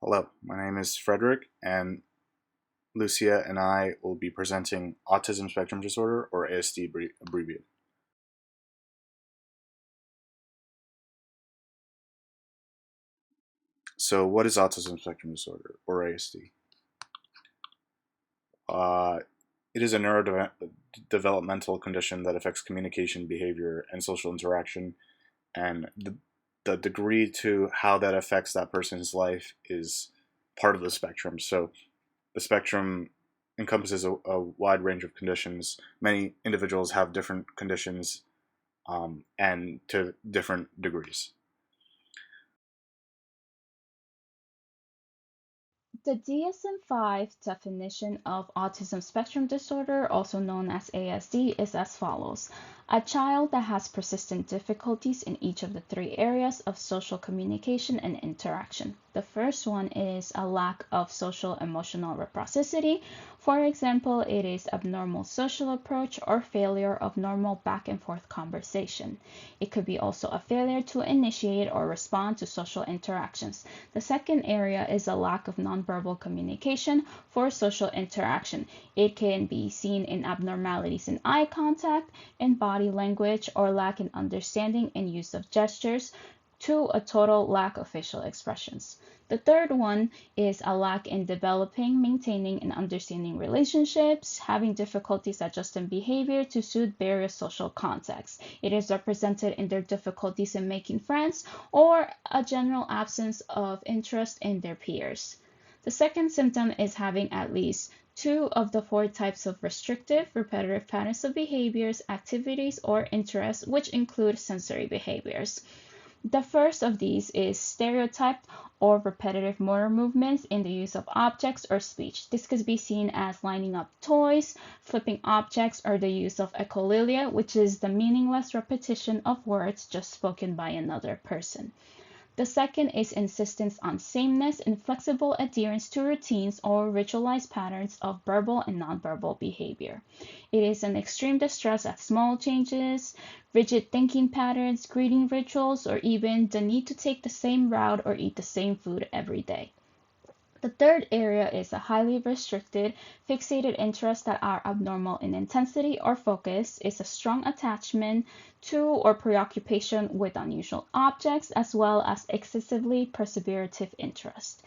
Hello, my name is Frederick, and Lucia and I will be presenting Autism Spectrum Disorder, or ASD abbreviated. So, what is Autism Spectrum Disorder, or ASD? Uh, it is a neurodevelopmental condition that affects communication, behavior, and social interaction, and the degree to how that affects that person's life is part of the spectrum. So, the spectrum encompasses a wide range of conditions. Many individuals have different conditions and to different degrees. The DSM-5 definition of autism spectrum disorder, also known as ASD, is as follows. A child that has persistent difficulties in each of the three areas of social communication and interaction. The first one is a lack of social emotional reciprocity. For example, it is abnormal social approach or failure of normal back and forth conversation. It could be also a failure to initiate or respond to social interactions. The second area is a lack of nonverbal communication for social interaction. It can be seen in abnormalities in eye contact, in body language, or lack in understanding and use of gestures, to a total lack of facial expressions. The third one is a lack in developing, maintaining, and understanding relationships, having difficulties adjusting behavior to suit various social contexts. It is represented in their difficulties in making friends or a general absence of interest in their peers. The second symptom is having at least two of the four types of restrictive, repetitive patterns of behaviors, activities, or interests, which include sensory behaviors. The first of these is stereotyped or repetitive motor movements in the use of objects or speech. This could be seen as lining up toys, flipping objects, or the use of echolalia, which is the meaningless repetition of words just spoken by another person. The second is insistence on sameness and flexible adherence to routines or ritualized patterns of verbal and nonverbal behavior. It is an extreme distress at small changes, rigid thinking patterns, greeting rituals, or even the need to take the same route or eat the same food every day. The third area is a highly restricted, fixated interests that are abnormal in intensity or focus, is a strong attachment to or preoccupation with unusual objects, as well as excessively perseverative interest.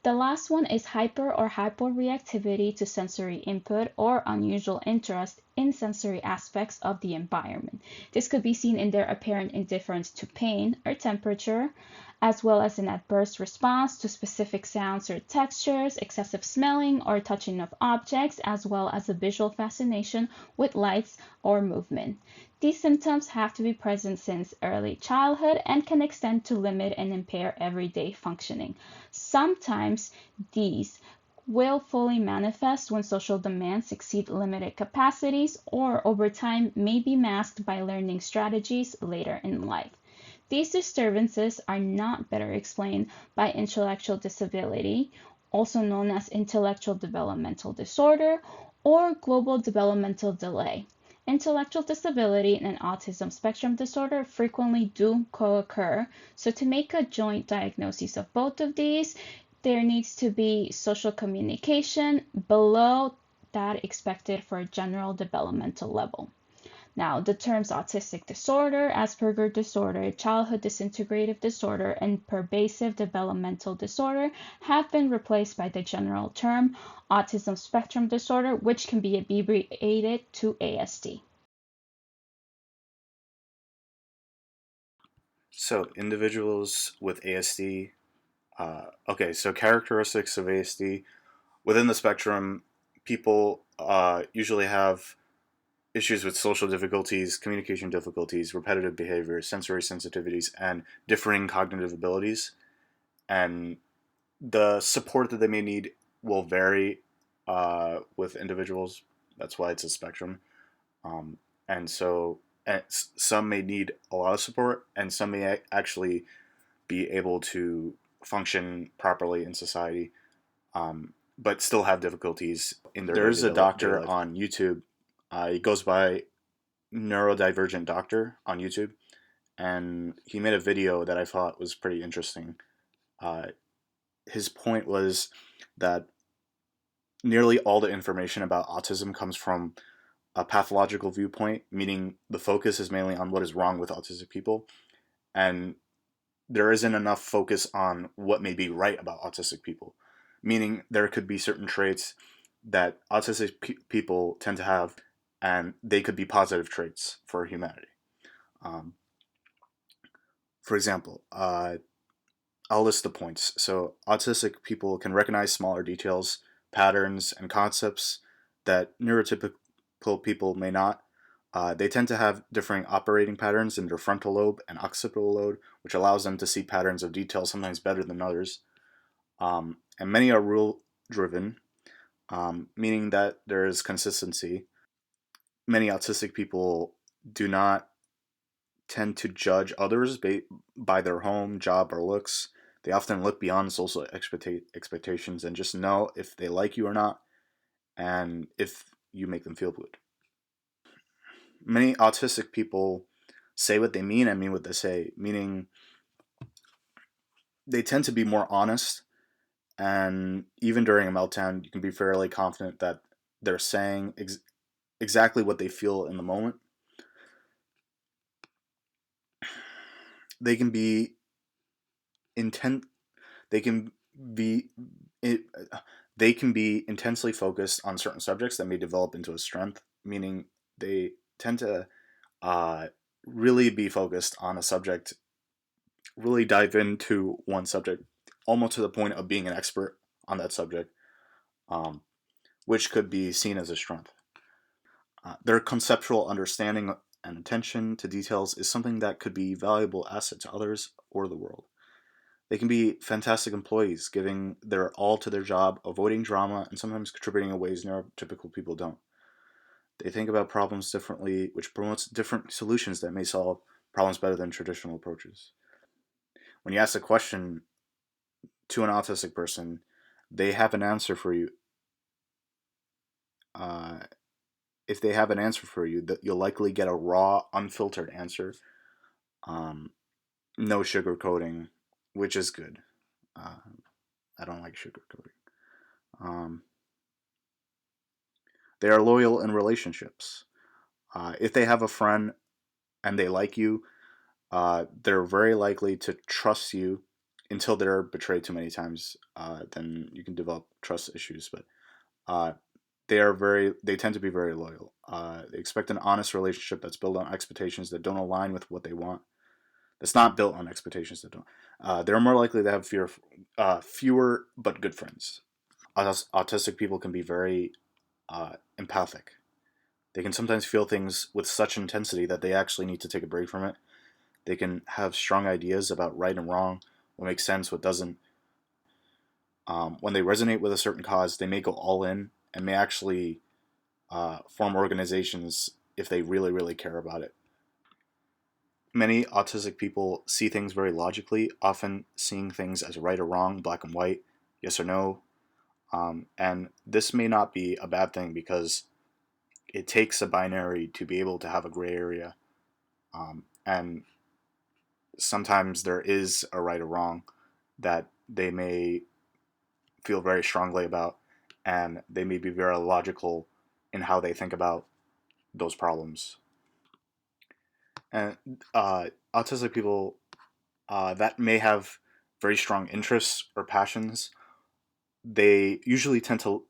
The last one is hyper or hyporeactivity to sensory input or unusual interest in sensory aspects of the environment. This could be seen in their apparent indifference to pain or temperature, as well as an adverse response to specific sounds or textures, excessive smelling or touching of objects, as well as a visual fascination with lights or movement. These symptoms have to be present since early childhood and can extend to limit and impair everyday functioning. Sometimes these will fully manifest when social demands exceed limited capacities or over time may be masked by learning strategies later in life. These disturbances are not better explained by intellectual disability, also known as intellectual developmental disorder, or global developmental delay. Intellectual disability and autism spectrum disorder frequently do co-occur, so to make a joint diagnosis of both of these, there needs to be social communication below that expected for a general developmental level. Now, the terms autistic disorder, Asperger disorder, childhood disintegrative disorder, and pervasive developmental disorder have been replaced by the general term autism spectrum disorder, which can be abbreviated to ASD. So, individuals with ASD, so characteristics of ASD within the spectrum, people usually have issues with social difficulties, communication difficulties, repetitive behavior, sensory sensitivities, and differing cognitive abilities. And the support that they may need will vary with individuals. That's why it's a spectrum. Um, and so some may need a lot of support, and some may actually be able to function properly in society, but still have difficulties in their There's a doctor life. On YouTube. He goes by Neurodivergent Doctor on YouTube, and he made a video that I thought was pretty interesting. Uh, his point was that nearly all the information about autism comes from a pathological viewpoint, meaning the focus is mainly on what is wrong with autistic people, and there isn't enough focus on what may be right about autistic people, meaning there could be certain traits that autistic people tend to have, and they could be positive traits for humanity. Um, for example, I'll list the points. So, autistic people can recognize smaller details, patterns, and concepts that neurotypical people may not. They tend to have differing operating patterns in their frontal lobe and occipital lobe, which allows them to see patterns of detail sometimes better than others. And many are rule driven, meaning that there is consistency. Many autistic people do not tend to judge others by their home, job, or looks. They often look beyond social expectations and just know if they like you or not, and if you make them feel good. Many autistic people say what they mean and mean what they say, meaning they tend to be more honest, and even during a meltdown, you can be fairly confident that they're saying exactly what they feel in the moment. They can be intent. They can be it, they can be intensely focused on certain subjects that may develop into a strength, meaning they tend to uh, really be focused on a subject, really dive into one subject, almost to the point of being an expert on that subject, um, which could be seen as a strength. Their conceptual understanding and attention to details is something that could be a valuable asset to others or the world. They can be fantastic employees, giving their all to their job, avoiding drama, and sometimes contributing in ways neurotypical people don't. They think about problems differently, which promotes different solutions that may solve problems better than traditional approaches. When you ask a question to an autistic person, they have an answer for you. Uh, if they have an answer for you, that you'll likely get a raw, unfiltered answer. Um, no sugarcoating, which is good. Uh, I don't like sugarcoating. Um, they are loyal in relationships. If they have a friend and they like you, they're very likely to trust you until they're betrayed too many times. Then you can develop trust issues. But uh, they tend to be very loyal. They expect an honest relationship that's built on expectations that don't align with what they want. That's not built on expectations that don't. They're more likely to have fewer but good friends. Autistic people can be very empathic. They can sometimes feel things with such intensity that they actually need to take a break from it. They can have strong ideas about right and wrong, what makes sense, what doesn't. When they resonate with a certain cause, they may go all in and may actually form organizations if they really, really care about it. Many autistic people see things very logically, often seeing things as right or wrong, black and white, yes or no. And this may not be a bad thing because it takes a binary to be able to have a gray area. And sometimes there is a right or wrong that they may feel very strongly about, and they may be very logical in how they think about those problems. And autistic people that may have very strong interests or passions, they usually tend to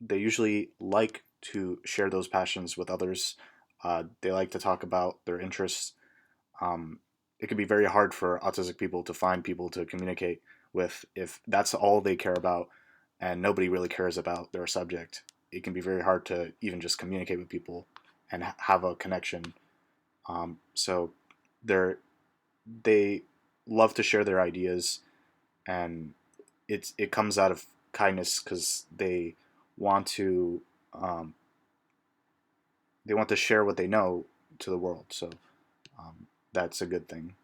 they usually like to share those passions with others. They like to talk about their interests. Um, it can be very hard for autistic people to find people to communicate with if that's all they care about and nobody really cares about their subject. It can be very hard to even just communicate with people and have a connection. So they're they love to share their ideas, and it comes out of kindness because want to um, they want to share what they know to the world. So that's a good thing.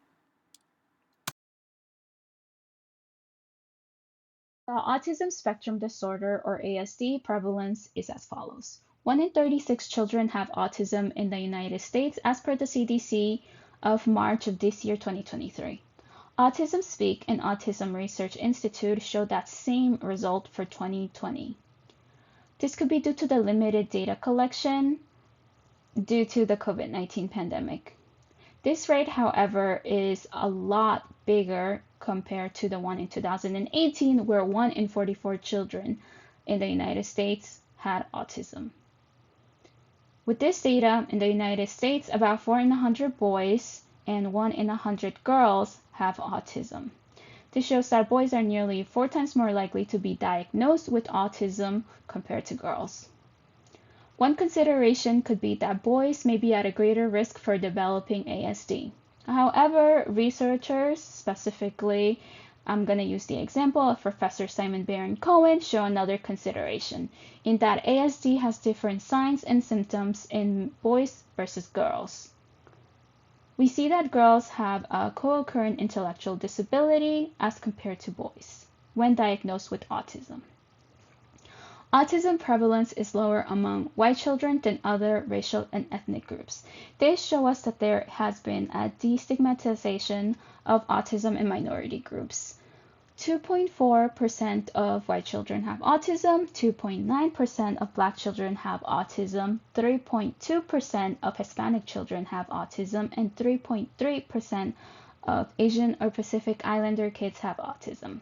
The autism spectrum disorder, or ASD, prevalence is as follows. 1 in 36 children have autism in the United States as per the CDC of March of this year, 2023. Autism Speak and Autism Research Institute showed that same result for 2020. This could be due to the limited data collection due to the COVID-19 pandemic. This rate, however, is a lot bigger compared to the one in 2018, where 1 in 44 children in the United States had autism. With this data, in the United States, about 4 in 100 boys and 1 in 100 girls have autism. This shows that boys are nearly 4 times more likely to be diagnosed with autism compared to girls. One consideration could be that boys may be at a greater risk for developing ASD. However, researchers, specifically, I'm going to use the example of Professor Simon Baron-Cohen, show another consideration, in that ASD has different signs and symptoms in boys versus girls. We see that girls have a co-occurring intellectual disability as compared to boys when diagnosed with autism. Autism prevalence is lower among white children than other racial and ethnic groups. They show us that there has been a destigmatization of autism in minority groups. 2.4% of white children have autism, 2.9% of black children have autism, 3.2% of Hispanic children have autism, and 3.3% of Asian or Pacific Islander kids have autism.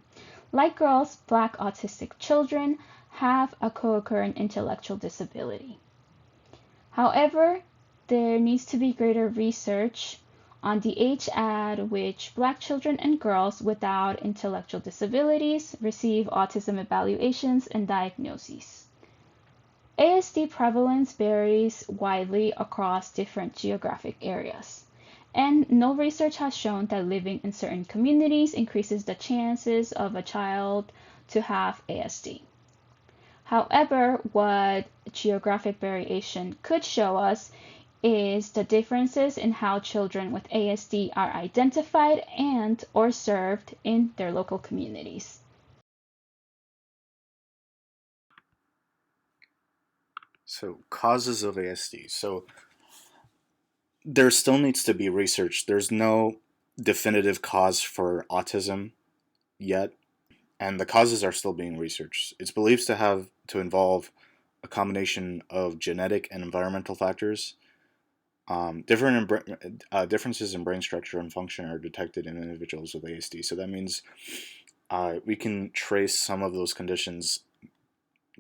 Like girls, black autistic children have a co-occurring intellectual disability. However, there needs to be greater research on the age at which black children and girls without intellectual disabilities receive autism evaluations and diagnoses. ASD prevalence varies widely across different geographic areas, and no research has shown that living in certain communities increases the chances of a child to have ASD. However, what geographic variation could show us is the differences in how children with ASD are identified and or served in their local communities. So, causes of ASD. So, there still needs to be research. There's no definitive cause for autism yet, and the causes are still being researched. It's believed to involve a combination of genetic and environmental factors. Differences in brain structure and function are detected in individuals with ASD. So that means we can trace some of those conditions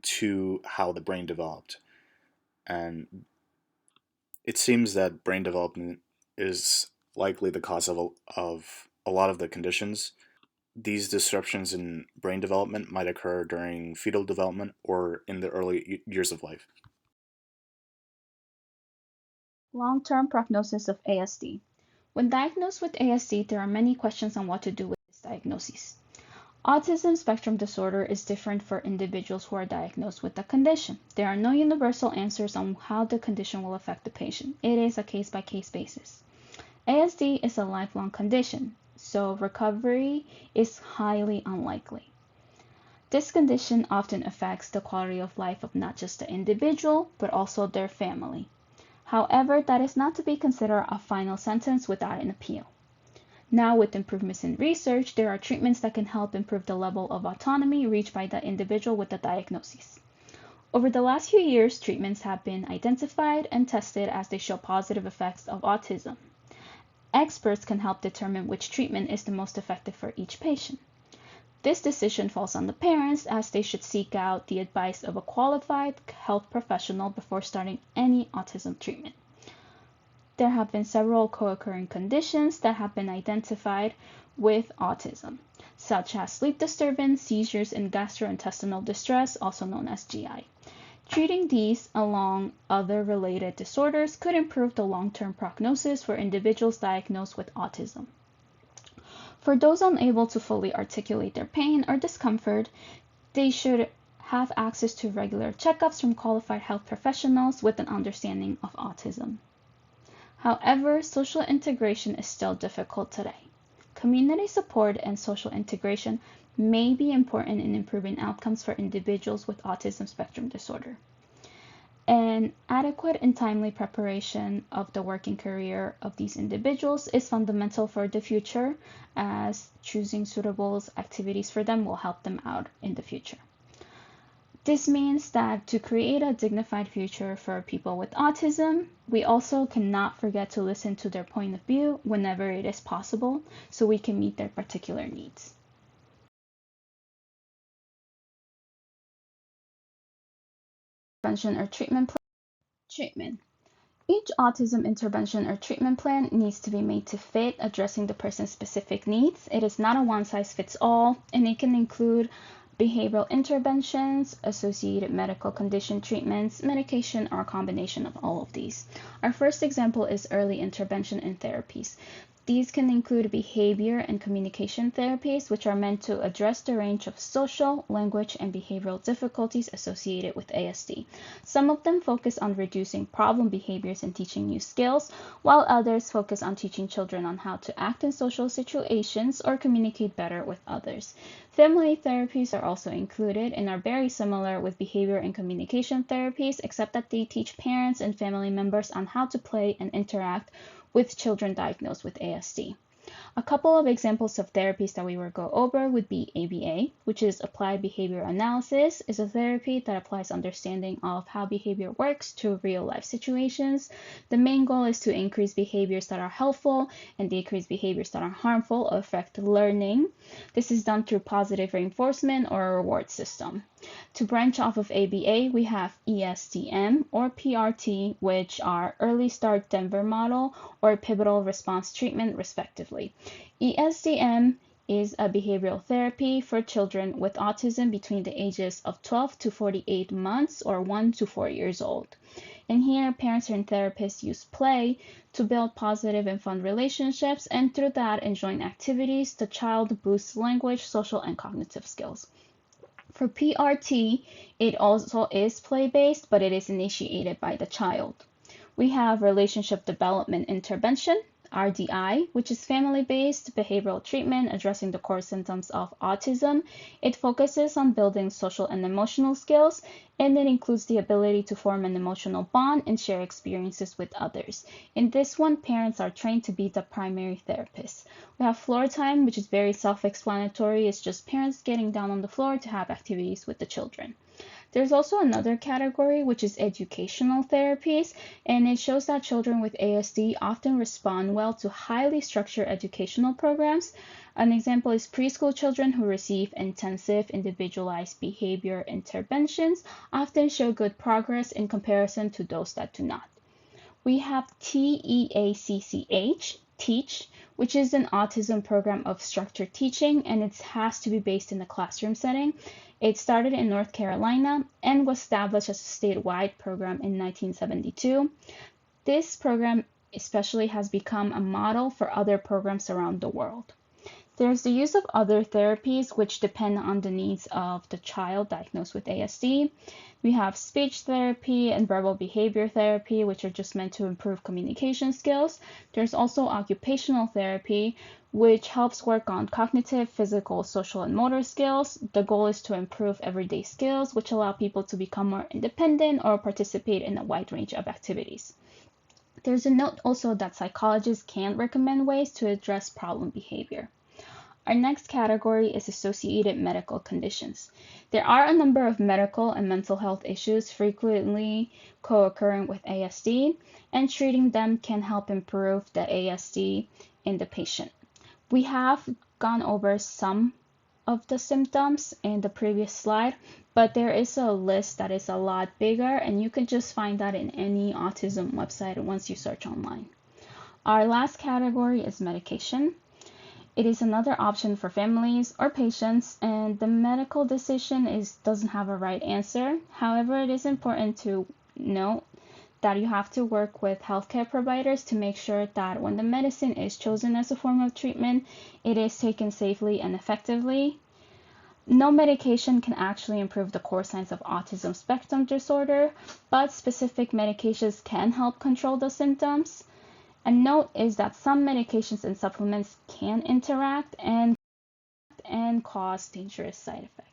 to how the brain developed. And it seems that brain development is likely the cause of a lot of the conditions. These disruptions in brain development might occur during fetal development or in the early years of life. Long-term prognosis of ASD. When diagnosed with ASD, there are many questions on what to do with this diagnosis. Autism spectrum disorder is different for individuals who are diagnosed with the condition. There are no universal answers on how the condition will affect the patient. It is a case-by-case basis. ASD is a lifelong condition, so recovery is highly unlikely. This condition often affects the quality of life of not just the individual, but also their family. However, that is not to be considered a final sentence without an appeal. Now, with improvements in research, there are treatments that can help improve the level of autonomy reached by the individual with the diagnosis. Over the last few years, treatments have been identified and tested as they show positive effects of autism. Experts can help determine which treatment is the most effective for each patient. This decision falls on the parents, as they should seek out the advice of a qualified health professional before starting any autism treatment. There have been several co-occurring conditions that have been identified with autism, such as sleep disturbance, seizures, and gastrointestinal distress, also known as GI. Treating these, along other related disorders, could improve the long-term prognosis for individuals diagnosed with autism. For those unable to fully articulate their pain or discomfort, they should have access to regular checkups from qualified health professionals with an understanding of autism. However, social integration is still difficult today. Community support and social integration may be important in improving outcomes for individuals with autism spectrum disorder. And adequate and timely preparation of the working career of these individuals is fundamental for the future, as choosing suitable activities for them will help them out in the future. This means that to create a dignified future for people with autism, we also cannot forget to listen to their point of view whenever it is possible so we can meet their particular needs. Intervention or treatment plan. Treatment. Each autism intervention or treatment plan needs to be made to fit, addressing the person's specific needs. It is not a one-size-fits-all, and it can include behavioral interventions, associated medical condition treatments, medication, or a combination of all of these. Our first example is early intervention and therapies. These can include behavior and communication therapies, which are meant to address the range of social, language, and behavioral difficulties associated with ASD. Some of them focus on reducing problem behaviors and teaching new skills, while others focus on teaching children on how to act in social situations or communicate better with others. Family therapies are also included and are very similar with behavior and communication therapies, except that they teach parents and family members on how to play and interact with children diagnosed with ASD. A couple of examples of therapies that we will go over would be ABA, which is Applied Behavior Analysis, is a therapy that applies understanding of how behavior works to real-life situations. The main goal is to increase behaviors that are helpful and decrease behaviors that are harmful or affect learning. This is done through positive reinforcement or a reward system. To branch off of ABA, we have ESDM or PRT, which are Early Start Denver Model or Pivotal Response Treatment, respectively. ESDM is a behavioral therapy for children with autism between the ages of 12 to 48 months or 1 to 4 years old. And here, parents and therapists use play to build positive and fun relationships, and through that, in joint activities, the child boosts language, social, and cognitive skills. For PRT, it also is play-based, but it is initiated by the child. We have relationship development intervention, RDI, which is family-based behavioral treatment addressing the core symptoms of autism. It focuses on building social and emotional skills, and it includes the ability to form an emotional bond and share experiences with others. In this one, parents are trained to be the primary therapists. We have floor time, which is very self-explanatory. It's just parents getting down on the floor to have activities with the children. There's also another category, which is educational therapies, and it shows that children with ASD often respond well to highly structured educational programs. An example is preschool children who receive intensive individualized behavior interventions often show good progress in comparison to those that do not. We have TEACCH, Teach, which is an autism program of structured teaching, and it has to be based in the classroom setting. It started in North Carolina and was established as a statewide program in 1972. This program especially has become a model for other programs around the world. There's the use of other therapies which depend on the needs of the child diagnosed with ASD. We have speech therapy and verbal behavior therapy, which are just meant to improve communication skills. There's also occupational therapy, which helps work on cognitive, physical, social, and motor skills. The goal is to improve everyday skills, which allow people to become more independent or participate in a wide range of activities. There's a note also that psychologists can recommend ways to address problem behavior. Our next category is associated medical conditions. There are a number of medical and mental health issues frequently co-occurring with ASD, and treating them can help improve the ASD in the patient. We have gone over some of the symptoms in the previous slide, but there is a list that is a lot bigger, and you can just find that in any autism website once you search online. Our last category is medication. It is another option for families or patients, and the medical decision doesn't have a right answer. However, it is important to note that you have to work with healthcare providers to make sure that when the medicine is chosen as a form of treatment, it is taken safely and effectively. No medication can actually improve the core signs of autism spectrum disorder, but specific medications can help control the symptoms. A note is that some medications and supplements can interact and cause dangerous side effects.